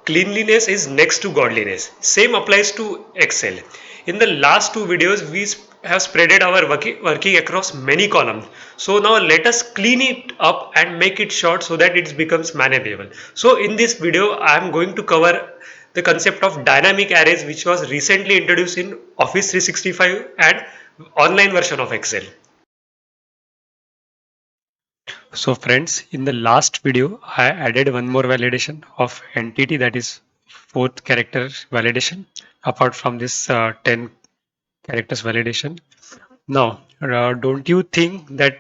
Cleanliness is next to godliness. Same applies to Excel. In the last two videos, we have spreaded our working across many columns. So now let us clean it up and make it short so that it becomes manageable. So in this video, I am going to cover the concept of dynamic arrays, which was recently introduced in Office 365 and online version of Excel. So friends, in the last video, I added one more validation of entity, that is fourth character validation, apart from this 10 characters validation. Now, don't you think that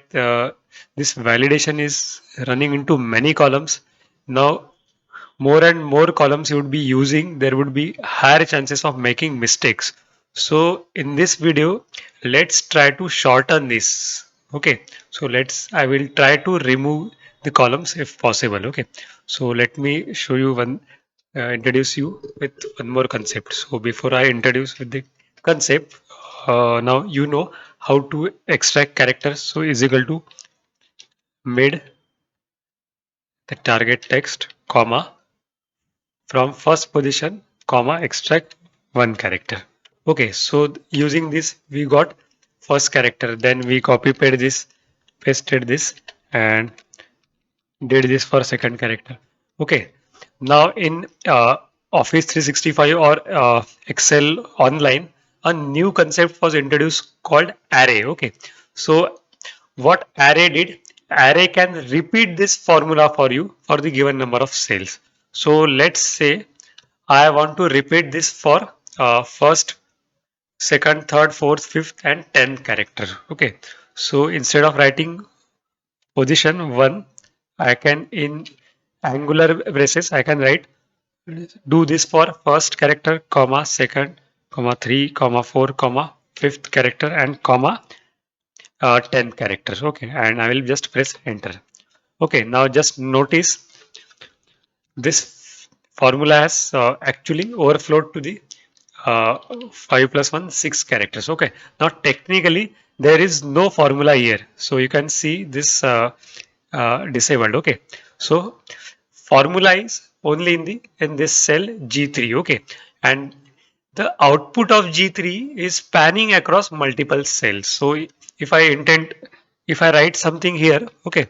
this validation is running into many columns? Now, more and more columns you would be using, there would be higher chances of making mistakes. So in this video, let's try to shorten this. Okay, so I will try to remove the columns if possible. Okay, so let me show you one, introduce you with one more concept. So before I introduce with the concept, now you know how to extract characters. So is equal to mid the target text, comma, from first position, comma, extract one character. Okay, so using this, we got first character, then we copy pasted this, and did this for second character. Okay, now in Office 365 or Excel Online, a new concept was introduced called array. Okay, so what array did? Array can repeat this formula for you for the given number of cells. So let's say I want to repeat this for first, second, third, fourth, fifth, and 10th character. Okay, so instead of writing position 1, I can in angular braces I can write do this for first character, comma, second, comma, 3, comma, 4, comma, fifth character, and comma, 10th characters. Okay, and I will just press enter. Okay, now just notice this formula has actually overflowed to the 5 plus 1 6 characters. Okay, now technically there is no formula here, so you can see this disabled. Okay, so formula is only in this cell G3. Okay, and the output of G3 is spanning across multiple cells. So if I intend, if I write something here, okay,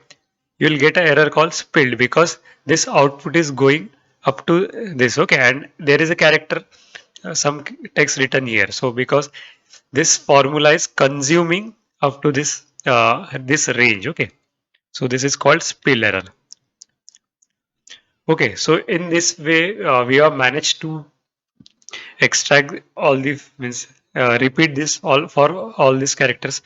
you will get an error called spilled because this output is going up to this. Okay, and there is a character, some text written here. So because this formula is consuming up to this range. Okay, so this is called spill error. Okay, so in this way, we have managed to extract all the means repeat this all for all these characters.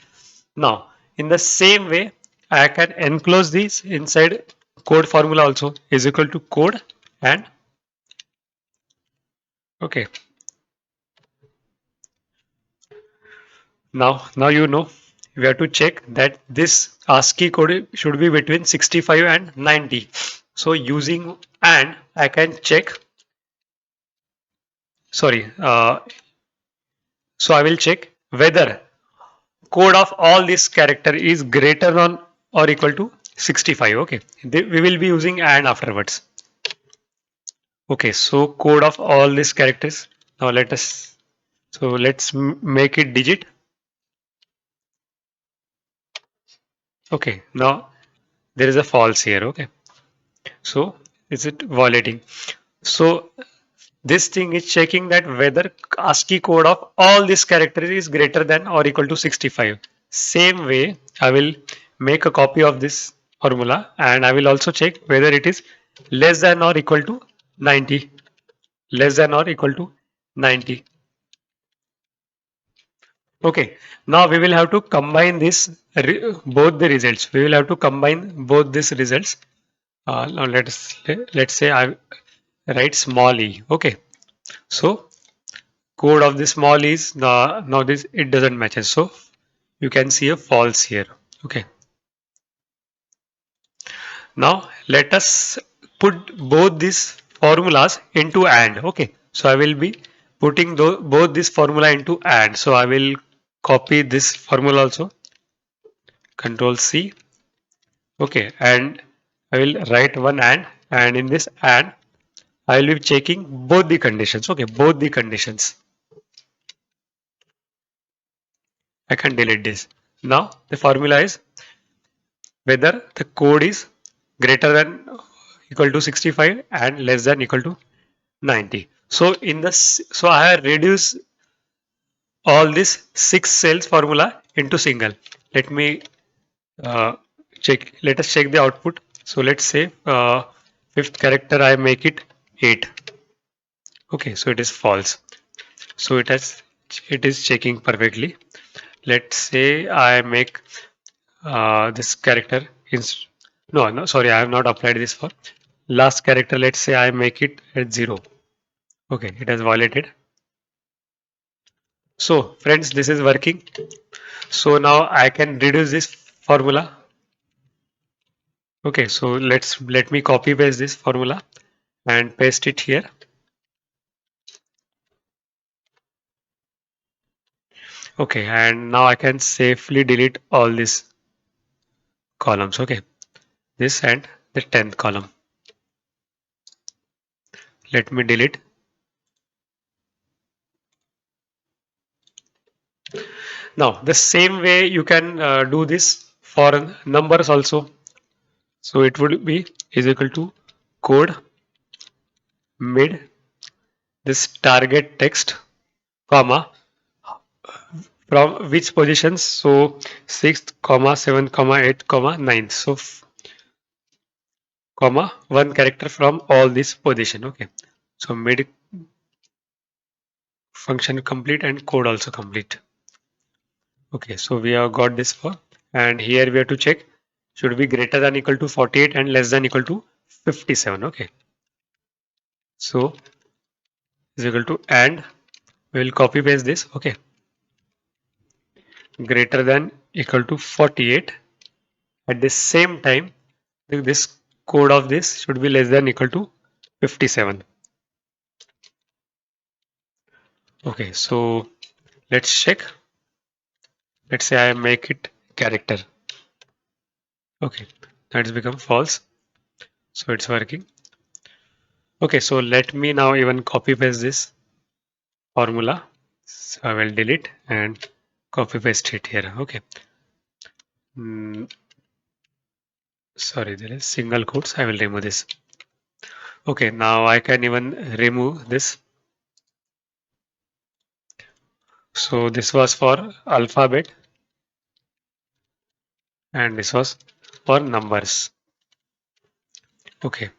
Now, in the same way, I can enclose this inside code formula also is equal to code and okay. Now you know we have to check that this ASCII code should be between 65 and 90. So using and I can check. Sorry. So I will check whether code of all this character is greater than or equal to 65. Okay, we will be using and afterwards. Okay, so code of all these characters. Now let's make it digit. Okay, now there is a false here. Okay, so is it violating? So this thing is checking that whether ASCII code of all these characters is greater than or equal to 65. Same way, I will make a copy of this formula and I will also check whether it is less than or equal to 90. Less than or equal to 90. Okay, now we will have to combine both the results. We will have to combine both these results. Now let's say I write small e. Okay, so code of the small is now this it doesn't match, so you can see a false here. Okay, now let us put both these formulas into AND. Okay, so I will be putting both this formula into AND. So I will copy this formula also, Control C. Okay, and I will write one AND, and in this AND I will be checking both the conditions. Okay, both the conditions. I can delete this. Now the formula is whether the code is greater than equal to 65 and less than equal to 90. So in this, so I have reduced all this 6 cells formula into single. Let me uh, check. Let us check the output. So let's say fifth character I make it 8. Okay, so it is false. So it is checking perfectly. Let's say I make this character is no, sorry, I have not applied this for last character. Let's say I make it at 0. Okay, it has violated. So friends, this is working. So now I can reduce this formula. Okay, so let me copy paste this formula and paste it here. Okay, and now I can safely delete all these columns. Okay, this and the 10th column. Let me delete. Now the same way you can do this for numbers also. So it would be is equal to code mid this target text comma from which positions, so 6th comma 7th comma 8th comma 9th, so comma one character from all this position. Okay, so mid function complete and code also complete. Okay, so we have got this for, and here we have to check should be greater than equal to 48 and less than equal to 57. Okay, so is equal to, and we will copy paste this. Okay, greater than equal to 48. At the same time, this code of this should be less than equal to 57. Okay, so let's check. Let's say I make it character. Okay, that's become false. So it's working. Okay, so let me now even copy paste this formula. So I will delete and copy paste it here. Okay. Sorry, there is single quotes. I will remove this. Okay, now I can even remove this. So this was for alphabet and this was for numbers. Okay,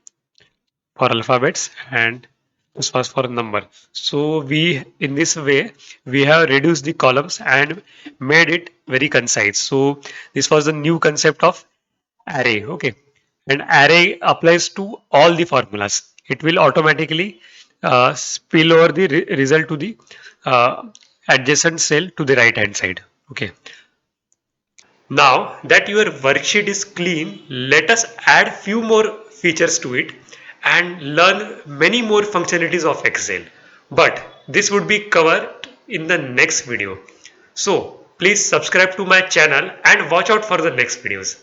for alphabets and this was for number. So we, in this way, we have reduced the columns and made it very concise. So this was the new concept of array. Okay, and array applies to all the formulas. It will automatically spill over the result to the uh, adjacent cell to the right hand side. Okay, now that your worksheet is clean, let us add few more features to it and learn many more functionalities of Excel. But this would be covered in the next video. So please subscribe to my channel and watch out for the next videos.